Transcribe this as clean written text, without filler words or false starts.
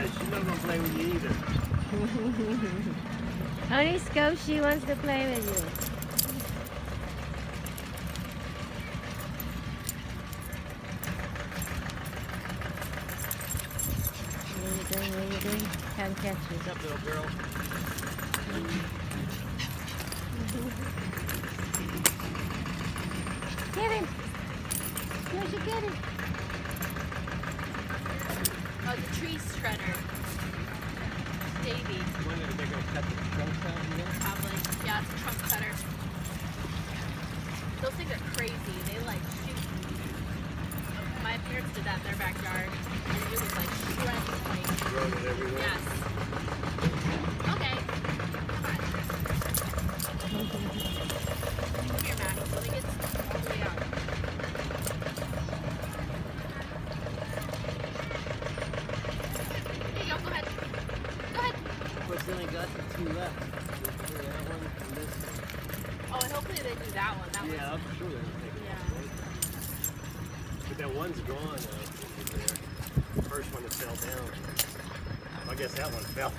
She's not gonna play with you either. Honey Scope, she wants to play with you. What are you doing? What are you doing? Can't catch you. What's up, little girl? Get him! Where'd you get him? Oh, the tree shredder. Davey, When are they gonna cut the trunks out again? probably. Yeah, it's a trunk cutter. Those things are crazy. They like shoot. My parents did that in their backyard, and it was like shredding. Like, Throwing it everywhere. yes. Okay. Come on. Come here, Max. Let me get all the way out. There you go. Go ahead. Go ahead. Of course, they only got the two left. That one and this. Oh, and hopefully they do that one. That Yeah, one's. I'm sure they'll take it. Yeah. But that one's gone. The first one that fell down. I guess that one fell.